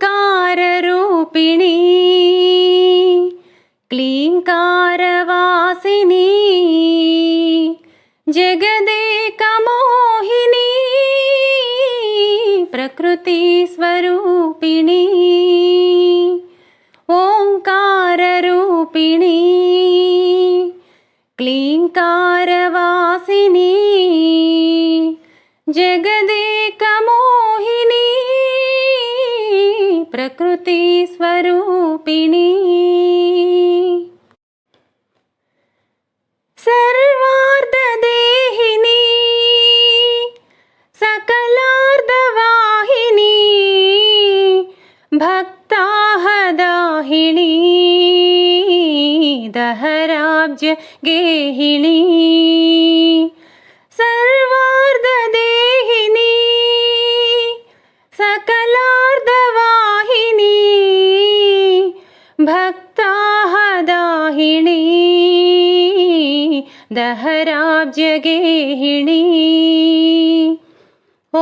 ओङ्काररूपिणी क्लीङ्कारवासिनी जगदेकमोहिनी प्रकृतिस्वरूपिणी ओङ्काररूपिणी क्लीङ्कारवासिनी जगदेकमोहिनी प्रकृतिस्वरूपिणी सर्वार्धदेहिनी सकलार्धवाहिनी भक्ताहदाहिनी दहराब्जगेहिनी सर्वार्धदेहिनी सकलार्धवाहिनी भक्ताहदाहिनी दहराब्जगेहिनी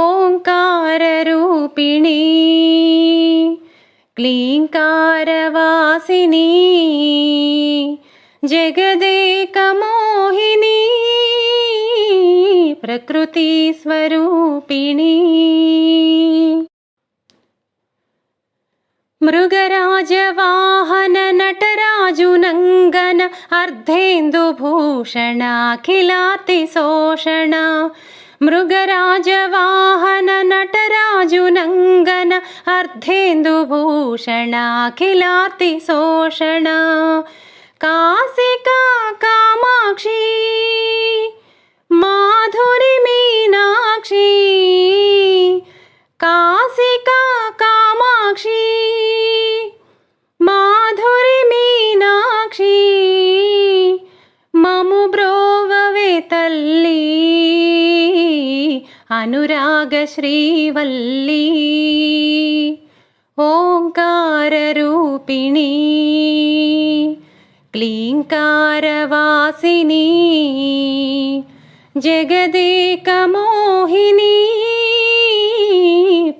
ओङ्काररूपिणी क्लीङ्कारवासिनी जगदेकमोहिनी प्रकृतिस्वरूपिणी मृगराजवाहन नटराजुनङ्गन अर्धेन्दुभूषण अखिलातिशोषण मृगराजवाहन नटराजुनङ्गन अर्धेन्दुभूषण अखिलातिशोषण काशिका कामाक्षी माधुरी मीनाक्षी काशिका कामाक्षी माधुरी मीनाक्षी ममु ब्रोववे तल्ली अनुराग श्रीवल्ली ओङ्काररूपिणी क्लीङ्कारवासिनी जगदेकमोहिनी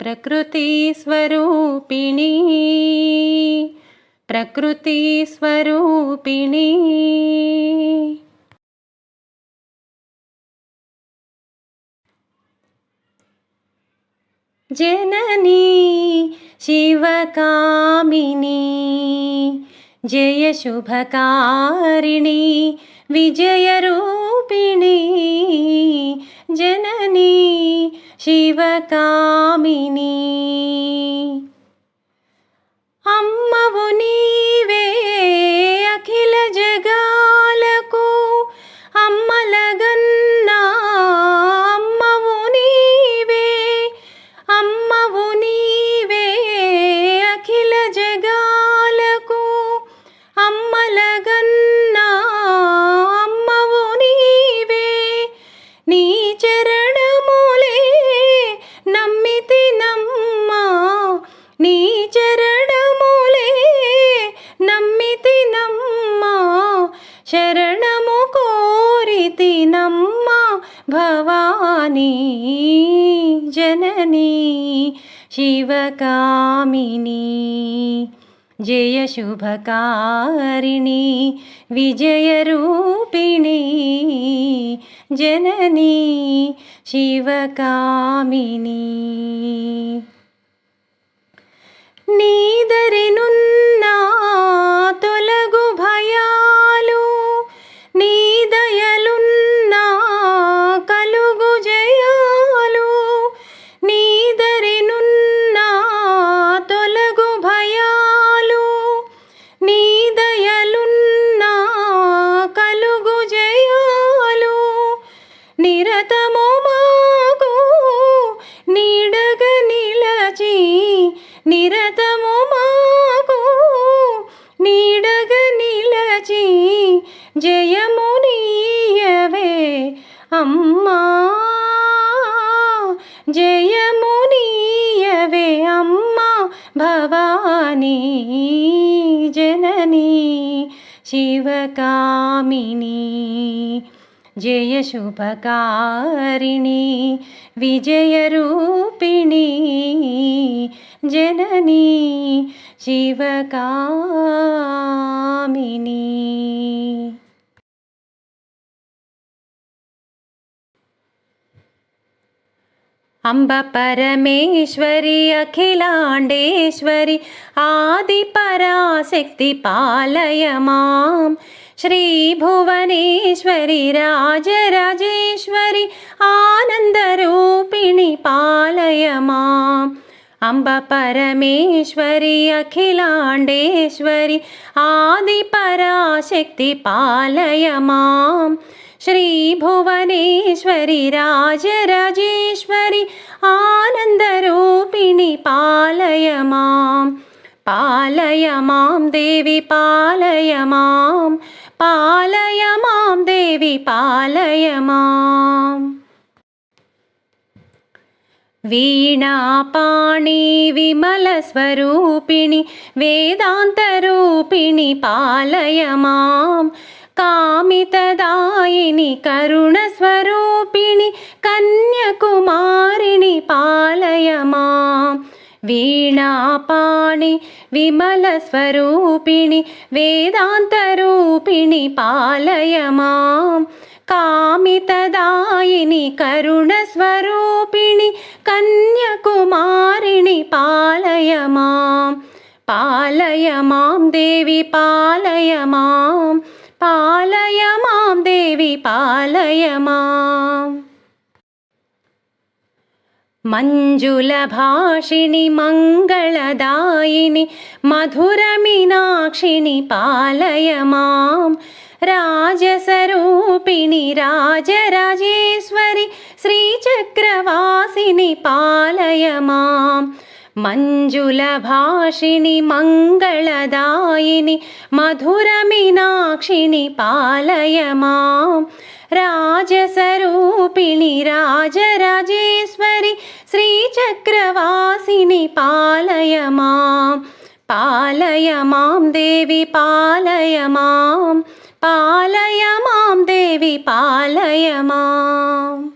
प्रकृतिस्वरूपिणी प्रकृतिस्वरूपिणी जननी शिवकामिनी जय शुभकारिणी विजयरूपिणी जननी शिवकामिनी अम्मवु नीवे अखिल जगालकु अम्मलगन्ना अम्मवु नीवे अखिल जगालकु अम्मलगन्ना अम्मवु नीवे नी चरणमुले नम्मितिनम्मा नी चरणमुले नम्मितिनम्मा शरणमु कोरितिनम्मा भवानी जननी शिवकामिनी जय शुभकारिणी विजयरूपिणी जननी शिवकामिनी నీదరినున్నా తొలగు భయాలు నీ దయలున్నా కలుగు జయాలు నీదరినున్నా తొలగు భయాలు నీ దయలున్నా కలుగు జయాలు నిరతము మాకు నీడగ నిలచి నిరతము మాకు నీడగ నిలచి జయము నీయవే అమ్మా జయము నీయవే అమ్మా భవానీ జననీ शिवकामिनी जय शुभकारिणी विजयरूपिणी जननी शिवकामिनी। अंब परमेश्वरी अखिलांडेश्वरी आदिपराशक्ति पालय मां। श्री भुवनेश्वरी राजराजेश्वरी आनंदरूपिणी पालय मां। अंब परमेश्वरी अखिलांडेश्वरी आदिपराशक्ति पालय मां। श्री भुवनेश्वरी राजराजेश्वरी आनंदरूपिणी पालय मां। पालय मां देवी पालय मां। पालय मां देवी पालय मां। वीणापाणि विमलस्वरूपिणि वेदान्तरूपिणि पालय मां। कामितदायिनि करुणस्वरूपिणि कन्याकुमारिणि पालय मां। वीणापाणि विमलस्वरूपिणि वेदान्तरूपिणि पालय मां। कामितदायिनि करुणस्वरूपिणि कन्याकुमारिणि पालय मां। पालय मां देवी पालय मां। पालय मां देवी पालय मां। मंजुलभाषिणि मंगलदायिनि मधुरमीनाक्षिणि पालय मां। राजसरूपिणि राजराजेश्वरि श्रीचक्रवासिनि पालय मां। मंजुलभाषिणि मंगलदायिनि मधुरमीनाक्षिणि पालय मां। राजसरूपिणि राजराजेश्वरि श्रीचक्रवासिनि पालय मां। पालय मां देवी पालय मां। पालय मां देवी पालय मां।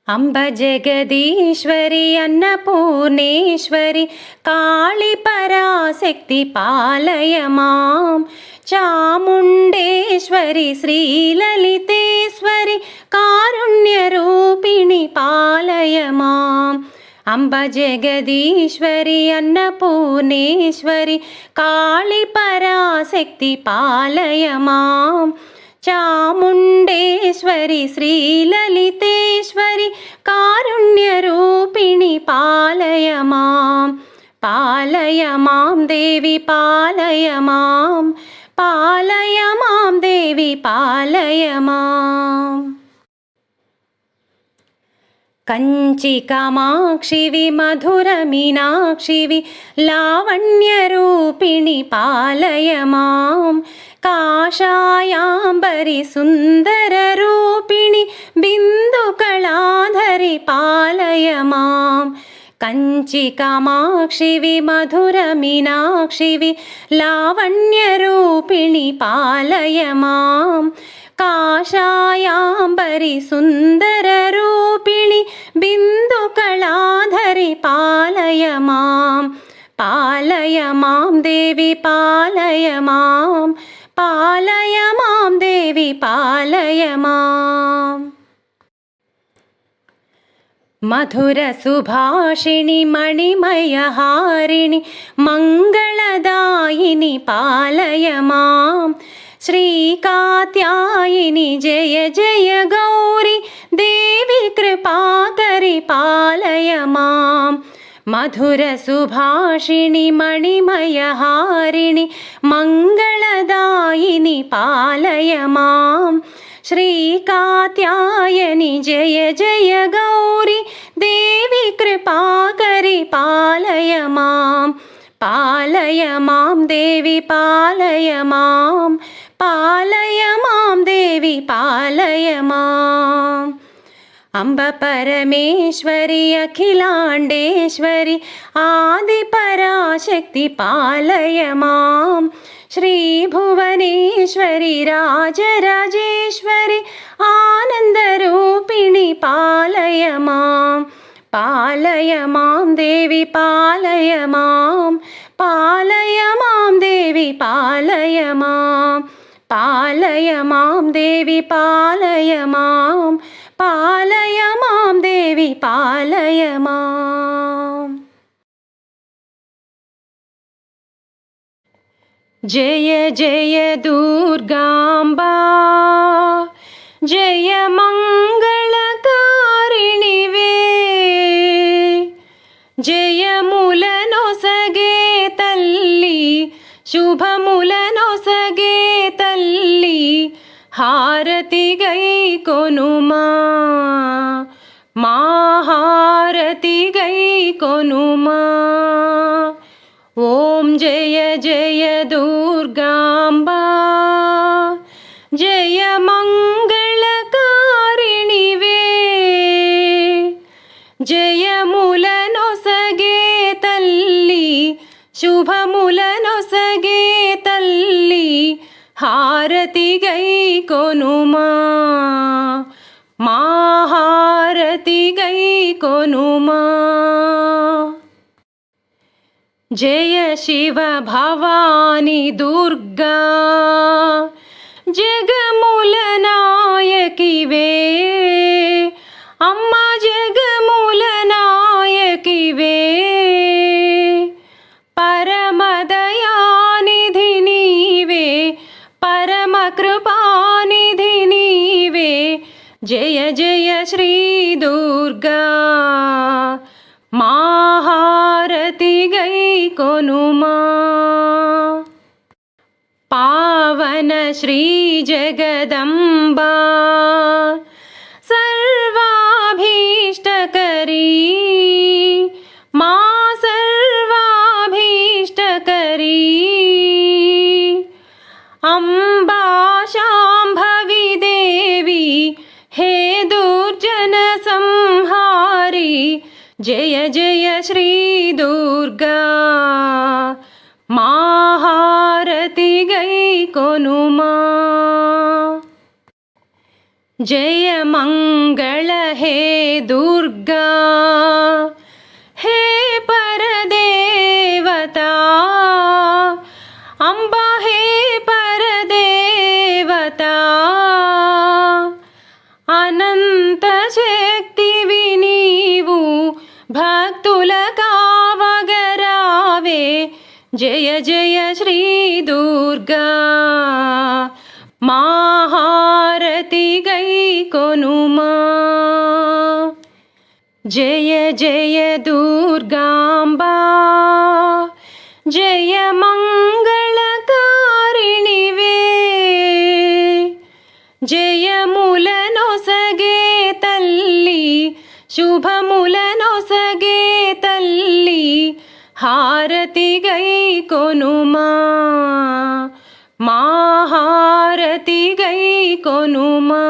अंब जगदीश्वरी अन्नपूर्णेश्वरी काली पराशक्ति पालय मां। चामुण्डेश्वरी श्रीललितेश्वरी कारुण्यरूपिणि पालय मां। अंब जगदीश्वरी अन्नपूर्णेश्वरी काली पराशक्ति पालय मां। चामुण्डेश्वरी श्रीललितेश्वरी कारुण्यरूपिणि पालय मां। पालय मां देवी पालय मां। पालय मां देवी पालय मां। कंचिकामाक्षिवि मधुरमीनाक्षिवि लावण्यरूपिणि पालय मां। काषायाम्बरि सुन्दररूपिणि बिन्दुकलाधरि पालय मां। कंचिकामाक्षिवि मधुरमीनाक्षिवि लावण्यरूपिणि पालय मां। काषायाम्बरि सुन्दररूपिणि बिन्दुकलाधरि पालय मां। पालय मां देवी पालय मां। पालय मां देवी पालय मां। मधुरसुभाषिणि मणिमयहारिणि मङ्गलदायिनि पालय मां। श्रीकात्यायिनि जय जय गौरी देवी कृपाकरि पालय मां। मधुरसुभाषिणि मणिमयहारिणि मङ्गलदायिनि पालय मां। श्रीकात्यायनि जय जय गौरी देवी कृपाकरि पालय मां। पालय मां देवी पालय मां। पालय मां देवी पालय मां। అంబ పరమేశ్వరి అఖిలాండేశ్వరి ఆది పరాశక్తి పాలయ మాం. శ్రీ భువనేశ్వరి రాజరాజేశ్వరి ఆనందరూపిణి పాలయ మాం. పాలయ మాం దేవి పాలయ మాం. పాలయ మాం దేవి పాలయ మాం. పాలయ మాం దేవి పాలయ మాం. పాలయ మాం దేవి పాలయ మాం. జయ జయ దుర్గాంబా జయ మంగళకారిణివే. జయములనొసగే తల్లి శుభములనొసగే తల్లి హారతి గై కొనుమా. మా హారతి గై కొనుమా. ఓం జయ జయ దుర్గాంబా జయ మంగళకారిణివే. జయములనొసగే తల్లి శుభములనొసగే తల్లి హారతి గై కొనుమా. మా హారతి గై కొనుమా. జయ శివ భవాని దుర్గా జగముల నాయకివే. అమ్మ జగముల నాయకివే. పరమదయానిధి నీవే పరమ కృపానిధి నీవే. జయ జయ శ్రీ దుర్గా మా హారతి గై కొనుమా. పావన శ్రీ జగదంబా సర్వాభీష్టకరీ. మా సర్వాభీష్టకరీ. అంబా శాంభవి దేవి హే దుర్జన సంహారి. జయ జయ శ్రీ దుర్గా మా హారతి గై కొనుమా. జయ మంగళ హే దుర్గా హే పరదేవతా. అంబా హే పరదేవతా. అనంత శక్తివి నీవు భక్తుల కావగరావే. జయ జయ శ్రీ దుర్గా మా హారతి గై కొనుమా. జయ జయ దుర్గాంబా జయ మంగళకారిణివే. జయములనొసగే తల్లి శుభములనొసగే తల్లి హారతి గై కొనుమా. మా హారతి గై కొనుమా.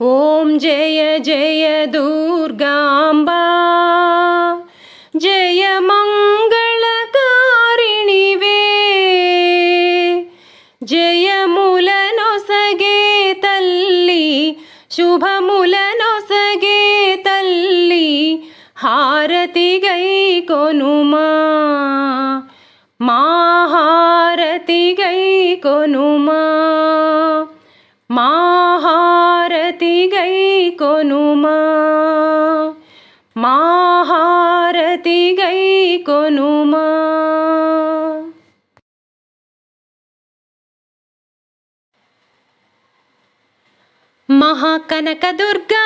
ఓం జయ జయ దుర్గాంబా జయ మంగళకారిణివే. జయములనొసగే తల్లి శుభములనొసగే తల్లి హారతి గై కొనుమా. మా హారతి గై కొనుమా. మా హారతి గై కొనుమా. మా హారతి గై కొనుమా. మహాకనక దుర్గా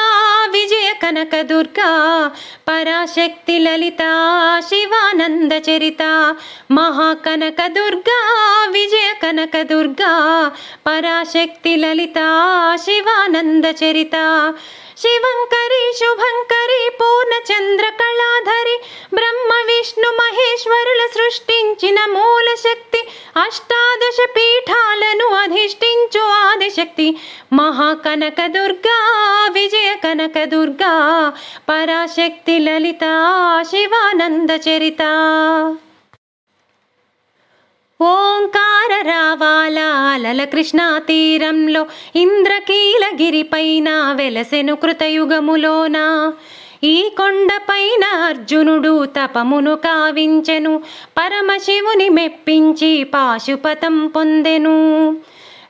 విజయ కనక దుర్గా పరాశక్తి లలిత శివానంద చరిత. మహాకనక దుర్గా విజయ కనక దుర్గా పరాశక్తి లలిత శివానంద చరిత. శివంకరి శుభంకరి పూర్ణచంద్ర కళాధరి బ్రహ్మ విష్ణు మహేశ్వరుల సృష్టించిన మూల శక్తి. అష్టాదశ పీఠాలను అధిష్ఠించు ఆది ఆదిశక్తి మహాకనకదుర్గా విజయ కనకదుర్గా పరాశక్తి లలిత శివానంద చరిత. ఓంకార రావాల అలల కృష్ణా తీరంలో ఇంద్రకీలగిరిపైన వెలసెను కృతయుగములోన. ఈ కొండపైన అర్జునుడు తపమును కావించెను, పరమశివుని మెప్పించి పాశుపతం పొందెను.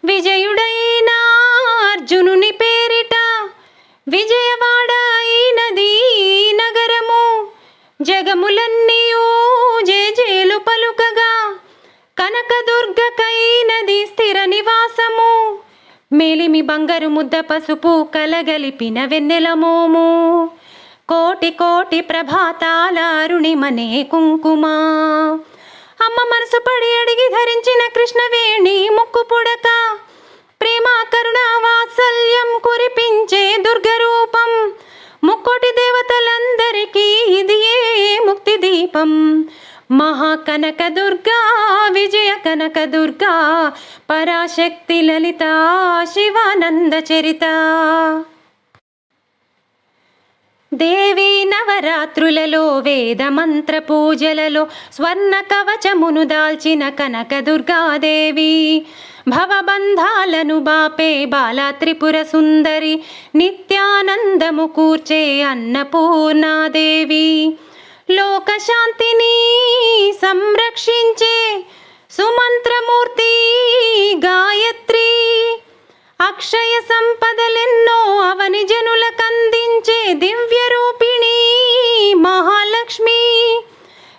విజయుడైన అర్జునుని పేరిట విజయవాడ అయినది నగరము. జగములన్నీయూ జేజేలు పలుకగా కనకదుర్గకైనది స్థిర నివాసము. మేలిమి బంగారు ముద్ద పసుపు కలగలిపిన వెన్నెల మోము. కోటి కోటి ప్రభాతాల అరుణిమనే కుంకుమ. అమ్మ మనసు పడి అడిగి ధరించిన కృష్ణవేణి ముక్కు పుడక. ప్రేమ కరుణ వాత్సల్యం కురిపించే దుర్గరూపం. ముక్కోటి దేవతలందరికీ ఇది ఏ ముక్తి దీపం. మహాకనకదుర్గా విజయ కనకదుర్గా పరాశక్తి లలిత శివానంద చరిత. దేవి నవరాత్రులలో వేద మంత్ర పూజలలో స్వర్ణ కవచమును దాల్చిన కనకదుర్గాదేవి. భవబంధాలను బాపే బాలా త్రిపుర సుందరి, నిత్యానందము కూర్చే అన్నపూర్ణాదేవి. లోకశాంతిని సంరక్షించే సుమంత్రమూర్తి గాయత్రి. అక్షయ సంపదలెన్నో అవని జనులకందించే దివ్య రూపిణి మహాలక్ష్మి.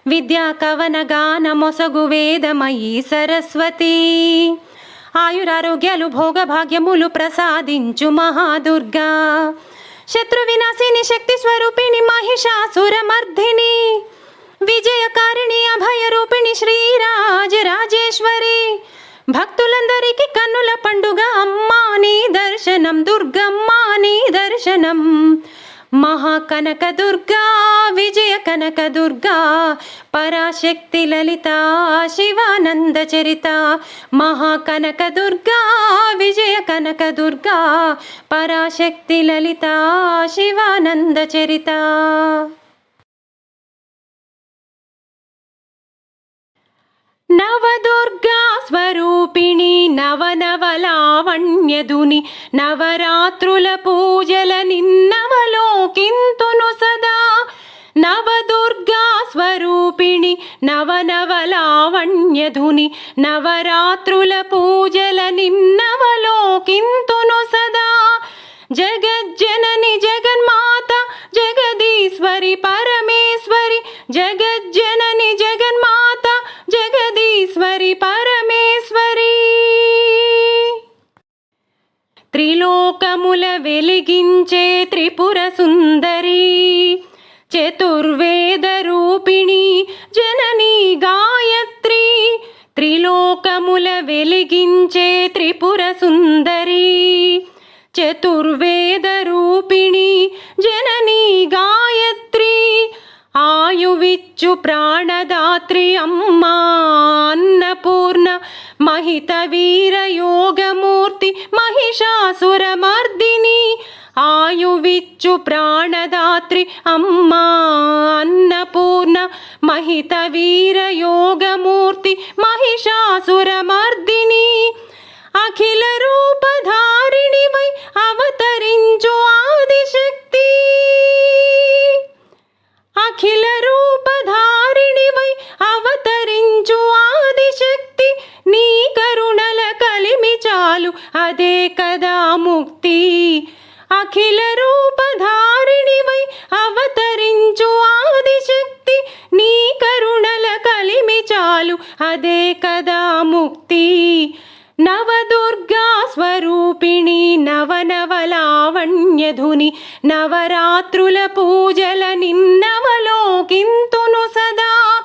విద్యా కవన గాన మొసగు వేదమయీ సరస్వతి. ఆయురారోగ్యాలు భోగ భాగ్యములు ప్రసాదించు మహాదుర్గా. శత్రు వినాశిని శక్తి స్వరూపిణి మహిషాసురమర్ధిని. విజయకారిణి అభయ రూపిణి శ్రీరాజరాజేశ్వరి. భక్తులందరికీ కన్నుల పండుగ అమ్మా నీ దర్శనం, దుర్గమ్మా నీ దర్శనం. మహాకనకదుర్గా విజయ కనకదుర్గా పరాశక్తి లలిత శివానంద చరిత. మహాకనకదుర్గా విజయ కనకదుర్గా పరాశక్తి లలిత శివానంద చరిత. నవదుర్గా స్వరూపిణి నవనవలావణ్యదుని. నవరాత్రుల పూజల నిన్నవలోకింతును సదా. నవదుర్గా స్వరూపిణి నవనవలావణ్యధుని. నవరాత్రుల పూజల నిన్నవలోకింతును సదా. జగజ్జనని జగన్మాత జగదీశ్వరి పరమేశ్వరి. జగజ్జనని జగన్మాత జగదీశ్వరి పరమేశ్వరి. త్రిలోకముల వెలిగించే త్రిపుర సుందరి. చతుర్వేద రూపిణి జననీ గాయత్రి. త్రిలోకముల వెలిగించే త్రిపుర సుందరి. చతుర్వేద రూపిణి జననీ గాయత్రి. ఆయువిచ్చు ప్రాణదాత్రి అమ్మా అన్నపూర్ణ. మహిత వీర యోగమూర్తి మహిషాసురమర్దిని. ఆయువిచ్చు ప్రాణదాత్రి అమ్మా అన్నపూర్ణ. మహిత వీర యోగమూర్తి మహిషాసురమర్దిని. అఖిల రూపధారిణివై అవతరించు ఆదిశక్తి. అఖిల రూపధారిణివై అవతరించు ఆదిశక్తి. నీ కరుణల కలిమి చాలు అదే కదా ముక్తి. అఖిల రూపధారిణివై అవతరించు ఆదిశక్తి. నీ కరుణల కలిమి చాలు అదే కదా ముక్తి. నవదుర్గా స్వరూపిణి నవనవలావణ్యధుని. నవరాత్రుల పూజల నిన్నవలోకింతును సదా.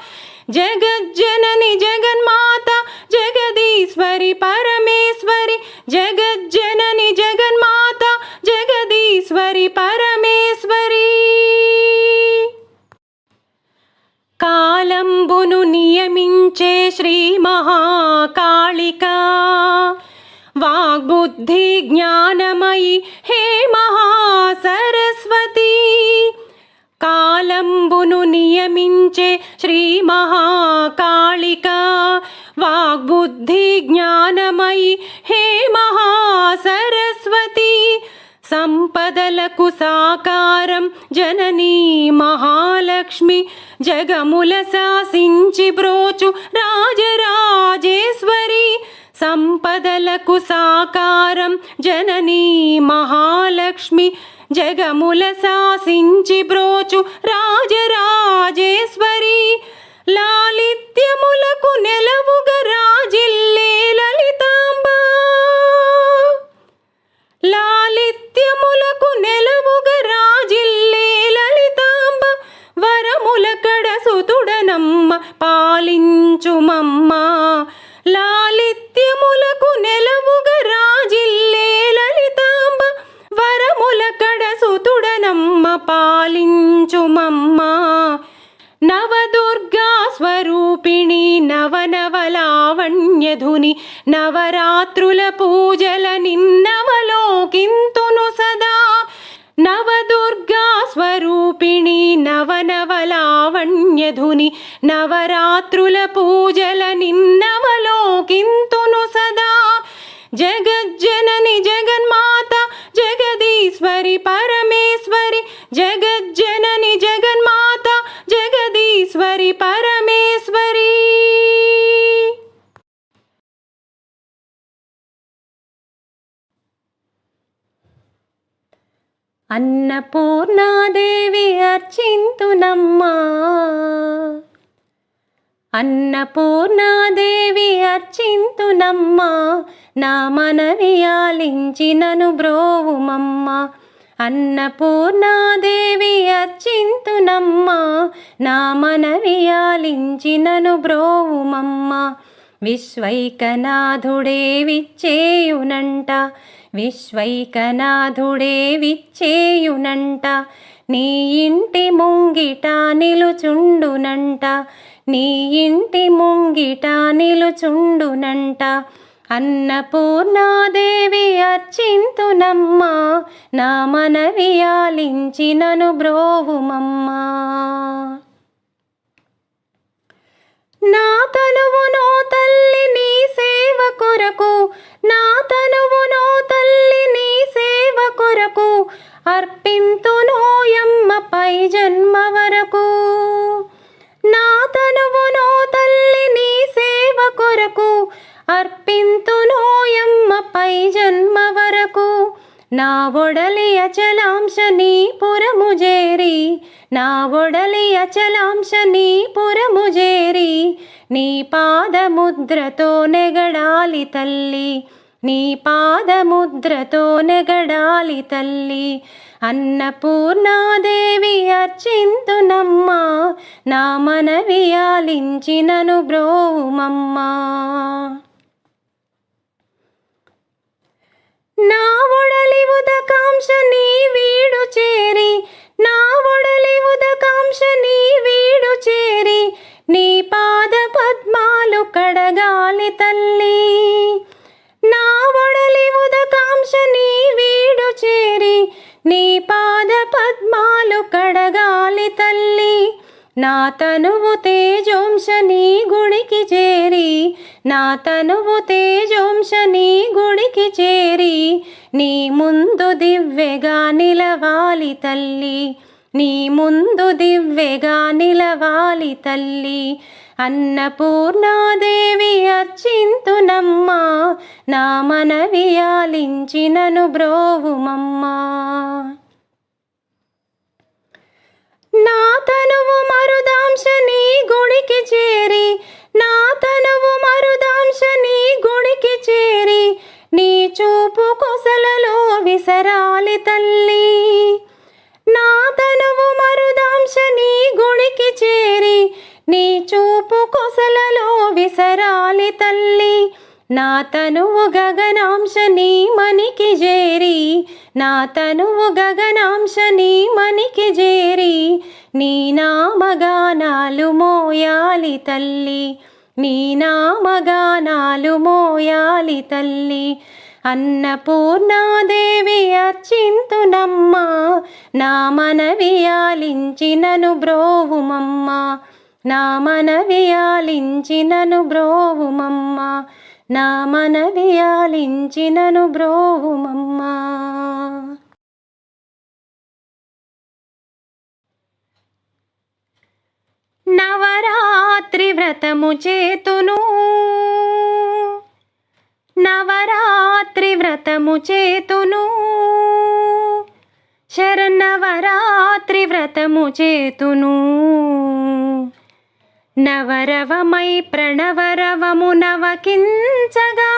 జగజ్జనని జగన్మాత జగదీశ్వరి పరమేశ్వరి. జగజ్జనని జగన్మాత జగదీశ్వరి పరమేశ్వరి. కాలంబును నియమించే శ్రీ మహాకాళిక. వాగ్బుద్ధి వాగ్బుద్ధి జ్ఞానమయి హే మహాసరస్వతి కాలంబును నియమించే శ్రీ మహాకాళిక వాగ్బుద్ధి జ్ఞానమయి హే మహాసరస్వతి సంపదలకు సాకారం జననీ మహాలక్ష్మి జగముల శాసించి బ్రోచు రాజరాజేశ్వరి సంపదలకు సాకారం జననీ మహాలక్ష్మి జగముల శాసించి బ్రోచు రాజరాజేశ్వరి లాలిత్యములకు నెలవుగ రాజిల్లే లలితాంబ లాలిత్యములకు నెలవుగ రాజిల్లే లలితాంబ వరముల కడసుతుడనమ్మ పాలించుమమ్మ లాలిత్యములకు నెలవుగ రాజిల్లే లలితాంబ వరముల కడసుతుడనమ్మ పాలించుమమ్మ నవదుర్గా స్వరూపిణి నవనవలావణ్యధుని నవరాత్రుల పూజల నిన్నవలోకింతును సదా నవదుర్గా స్వరూపిణి నవనవలావణ్యధుని నవరాత్రుల పూజల నిన్నవలోకింతును సదా జగజ్జనని జగన్మాత జగదీశ్వరి పరమేశ్వరి జగజ్జనని జగన్మాత జగదీశ్వరి పరమేశ్వరి అన్నపూర్ణాదేవి అర్చింతునమ్మా అన్నపూర్ణాదేవి అర్చింతునమ్మా నా మనవి ఆలించినను బ్రోవుమమ్మ అన్నపూర్ణాదేవి అర్చింతునమ్మా నా మనవి ఆలించినను బ్రోవుమమ్మ విశ్వైకనాథుడే విచ్చేయునంట విశ్వైకనాథుడే విచ్చేయునంట నీ ఇంటి ముంగిట నిలుచుండునంట నీ ఇంటి ముంగిట నిలుచుండునంట అన్నపూర్ణాదేవి అర్చింతునమ్మా నా మనవి ఆలించినను బ్రోవుమమ్మా నా తనువునో తల్లి నీ సేవ కొరకు నా తనువునో తల్లి నీ సేవ కొరకు అర్పింతునోయమ్మ పై జన్మ వరకు నా తనువునో తల్లి నీ సేవ కొరకు అర్పింతునోయమ్మ పై జన్మ వరకు నా ఒడలి అచలాంశ నీ పురము చేరి నా ఒడలి అచలాంశ నీ పురము చేరి నీ పాదముద్రతో నెగడాలి తల్లి నీ పాదముద్రతో నెగడాలి తల్లి అన్నపూర్ణాదేవి అర్చింతునమ్మా నా మనవి ఆలించినను బ్రోవుమమ్మా నా ఒడలి ఉదకాంశ నీ వీడు చేరి నా ఒడలి ఉదకాంశ నీ వీడు చేరి నీ పాద పద్మాలు కడగాలి తల్లి నా ఒడలి ఉదకాంశ నీ వీడు చేరి నీ పాద పద్మాలు కడగాలి తల్లి నా తనువు తేజోంశ నీ గుడికి చేరి నా తనువు తేజోంశ నీ గుడికి చేరి నీ ముందు దివ్వెగా నిలవాలి తల్లి నీ ముందు దివ్వెగా నిలవాలి తల్లి అన్నపూర్ణాదేవి అర్చింతునమ్మా నా మనవి ఆలించినను బ్రోవుమమ్మా నా తనువు మరుదాంశ నీ గుడికి చేరి నా తనువు మరుదాంశ నీ గుడికి చేరి నీ చూపు కొసలలో విసరాలి తల్లి నా తనువు మరుదాంశ నీ గుడికి చేరి నీ చూపు కొసలలో విసరాలి తల్లి నా తనువు గగనాంశ నీ మనికి చేరి నా తనువు గగనాంశ నీ మనికి చేరి నీ నామగానాలు మోయాలి తల్లి నీ నామగానాలు మోయాలి తల్లి అన్నపూర్ణాదేవి అర్చింతునమ్మా, నా మనవి ఆలించి నన్ను బ్రోవుమమ్మా, నా మనవి ఆలించి నన్ను బ్రోవుమమ్మా, నా మనవి ఆలించి నన్ను బ్రోవుమమ్మా. నవరాత్రి వ్రతము చేతును, నవరాత్రి వ్రతము చేతును, శరన్నవరాత్రి వ్రతము చేతును, నవరవమై ప్రణవరవము నవకించగా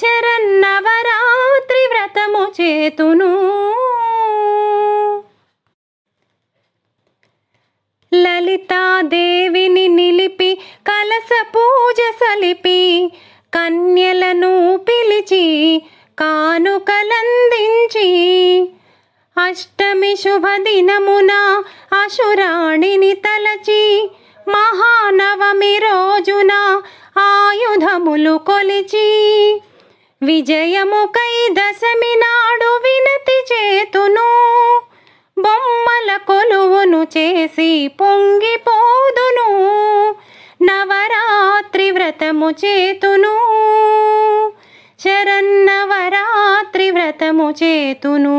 శరన్నవరాత్రి వ్రతము చేతును. లలితాదేవిని నిలిపి కలస పూజ సలిపి కన్యలను పిలిచి కానుకలందించి అష్టమి శుభదినమున అసురాణిని తలచి మహానవమి రోజున ఆయుధములు కొలిచి విజయముకై దశమి నాడు వినతి చేతును, బొమ్మల కొలువును చేసి పొంగిపోదును, నవరాత్రి వ్రతము చేతును, శరన్నవరాత్రి వ్రతము చేతును.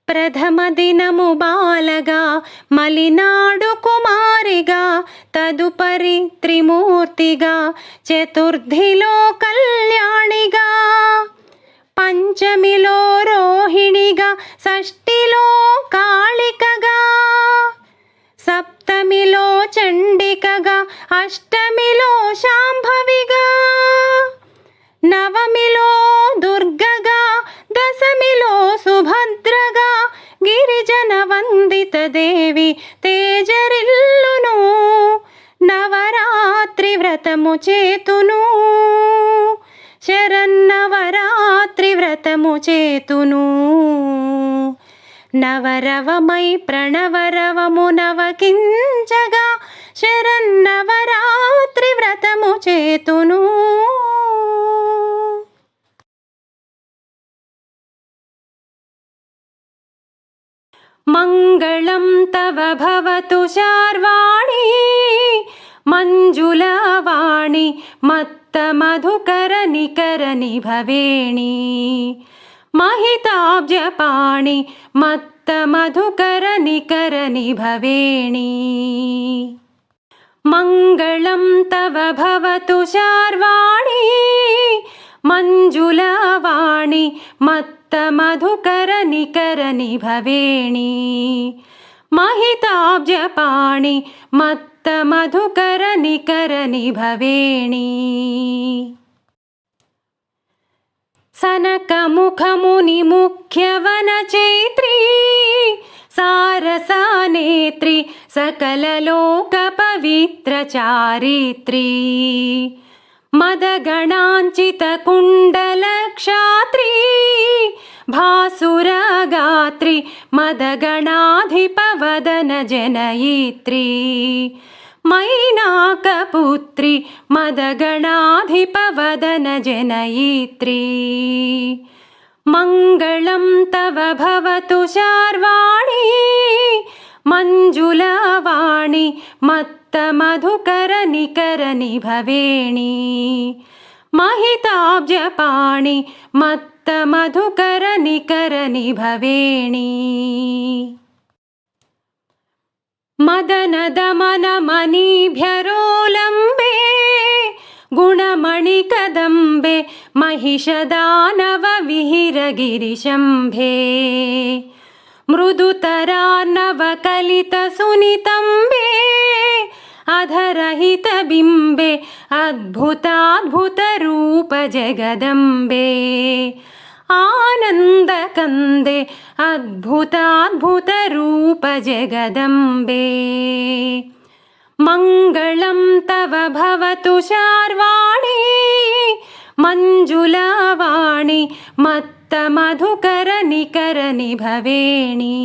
ప్రథమ దినము బాలగా మలినాడు కుమారిగా తదుపరి త్రిమూర్తిగా చతుర్థిలో కళ్యాణిగా పంచమిలో రోహిణిగా షష్ఠిలో కాళికగా సప్తమిలో చండికగా అష్టమిలో శాంభవిగా నవమిలో దుర్గగా దశమిలో సుభద్రగా గిరిజన వందిత దేవి తేజరిల్లును, నవరాత్రి వ్రతము చేతును, శరన్నవరాత్రి వ్రతము చేతును. నవరవమై ప్రణవరవము నవకించగా శరన్నవరాత్రి వ్రతము చేతును. మంగళం తవ భవతు శార్వాణి మంజులవాణి మత్త మధుకర నికర నిభవేణి మహితాబ్జపాణి మత్త మధుకర నికర నిభవేణి. మంగళం తవ భవతు శార్వాణి మంజులవాణి మత్త మధుకర నికర నిభవేణి మహితాబ్జపాణి మత్త మధుకర నికర నిభవేణి. సనకముఖముని ముఖ్యవన చైత్రీ సారసానేత్రి సకలలోక పవిత్ర చారిత్రీ మదగణాంచిత కుండల క్షాత్రీ భాసురగాత్రి మదగణాధిపవదన జనయిత్రీ మైనాకపుత్రి మదగణాధిపవదన జనయిత్రీ. మంగళం తవ భవతు శార్వాణి మంజులవాణి మత్త మధుకర నికర నిభవేణి మహితాబ్జపాణి మత్త మధుకర నికర నిభవేణి. మదన దమన మణిభ్యరోలంబే గుణమణి కదంబే మహిషదానవ విహిర గిరిశంభే మృదుతరార్ణవ కలిత సునితంబే అధరహిత బింబే అద్భుతాద్భుత రూప జగదంబే ఆనందకందే అద్భుతాద్భుత రూప జగదంబే. మంగళం తవ భవతు శార్వాణి మంజులవాణి మత్త మధుకర నికర నిభవేణి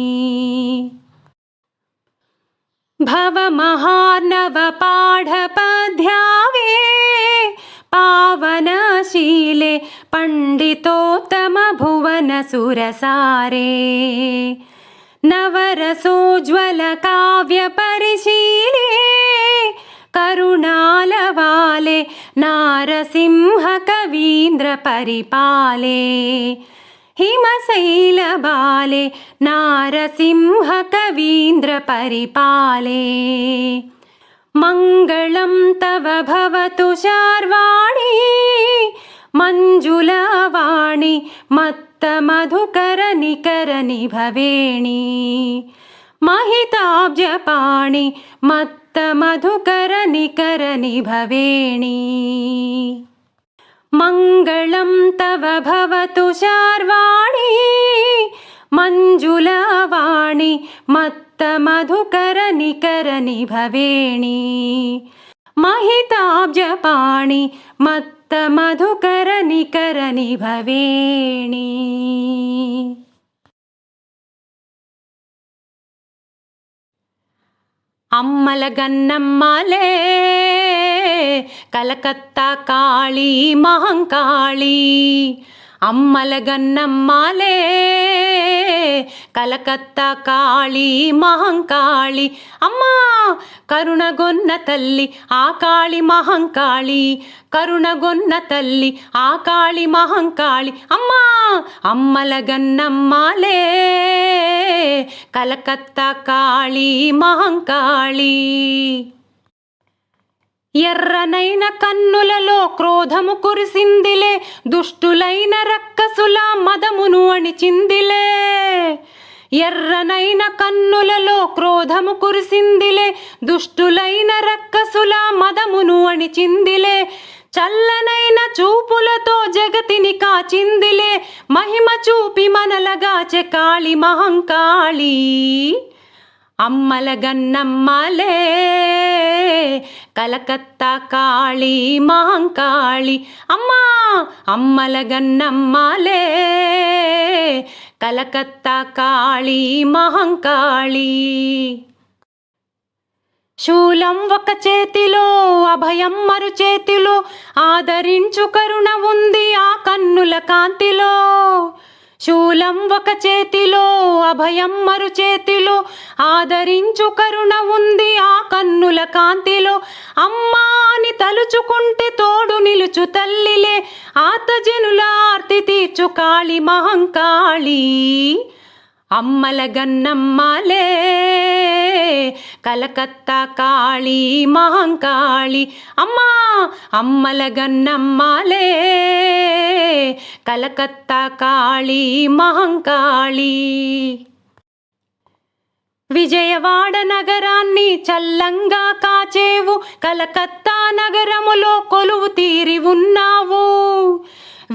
భవ మహార్ణవ పాఢపద్యావే पावनशीले पंडितोत्तम भुवन सुरसारे नवरसोज्वल काव्य परिशीले करुणालवाले नारसिंह कवीन्द्र परिपाले हिमशैलबाले नारसिंह कवीन्द्र परिपाले मङ्गलं तव भवतु शार्वाणी मञ्जुलवाणी मत्तमधुकरनिकरनिभवेणी महिताब्जपाणि मत्तमधुकरनिकरनिभवेणी मङ्गलं तव भवतु शार्वाणी मञ्जुलवाणी मत्तमधुकरनिकरनिभवेणी महिताब्जपाणि मत्तमधुकरनिकरनिभवेणी అమ్మల గన్నమ్మలే కలకత్తా కాళీ మహంకాళీ అమ్మల గన్నమ్మలే కలకత్తా కాళీ మహంకాళీ అమ్మా కరుణగొన్న తల్లి ఆ కాళీ మహంకాళీ కరుణగొన్న తల్లి ఆ కాళీ మహంకాళీ అమ్మా అమ్మల గన్నమ్మలే కలకత్తా కాళీ మహంకాళీ ఎర్రనైన కన్నులలో క్రోధము కురిసిందిలే దుష్టులైన రక్కసుల మదమును అణిచిందిలే ఎర్రనైన కన్నులలో క్రోధము కురిసిందిలే దుష్టులైన రక్కసుల మదమును అణిచిందిలే చల్లనైన చూపులతో జగతిని కాచిందిలే మహిమ చూపి మనలగాచె కాళీ మహంకాళీ అమ్మల గన్నమ్మలే కలకత్తా కాళీ మహంకాళీ అమ్మా అమ్మల గన్నమ్మలే కలకత్తా కాళీ మహంకాళీ శూలం ఒక చేతిలో అభయం మరు చేతిలో ఆదరించు కరుణ ఉంది ఆ కన్నుల కాంతిలో శూలం ఒక చేతిలో అభయం మరు చేతిలో ఆదరించు కరుణ ఉంది ఆ కన్నుల కాంతిలో అమ్మా అని తలుచుకుంటే తోడు నిలుచు తల్లిలే ఆతజనుల ఆర్తి తీర్చు కాళీ మహంకాళీ అమ్మల గన్నమ్మలే కలకత్తా కాళీ మహంకాళీ అమ్మా అమ్మల గన్నమ్మలే కలకత్తా కాళీ మహంకాళీ విజయవాడ నగరాన్ని చల్లంగా కాచేవు కలకత్తా నగరములో కొలువు తీరి ఉన్నావు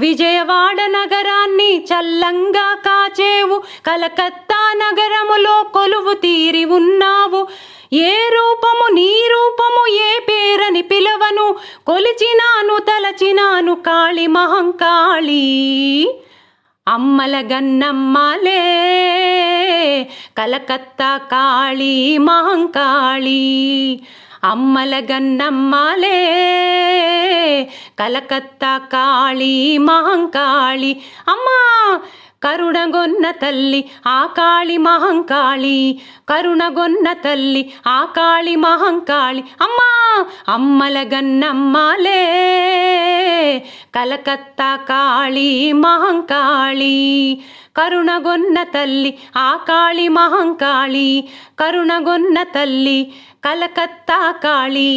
విజయవాడ నగరాన్ని చల్లంగా కాచేవు కలకత్తా నగరములో కొలువు తీరి ఉన్నావు ఏ రూపము నీ రూపము ఏ పేరని పిలవను కొలిచినాను తలచినాను కాళీ మహంకాళీ అమ్మల గన్నమ్మలే కలకత్తా కాళీ మహంకాళీ అమ్మల గన్నమ్మలే కలకత్తా కాళీ మహంకాళీ అమ్మా కరుణగొన్న తల్లి ఆ కాళీ మహంకాళీ కరుణగొన్న తల్లి ఆ కాళీ మహంకాళీ అమ్మా అమ్మల గన్నమ్మలే కలకత్తా కాళీ మహంకాళీ కరుణగొన్న తల్లి ఆ కాళీ మహంకాళీ కరుణగొన్న తల్లి కలకత్తా కాళీ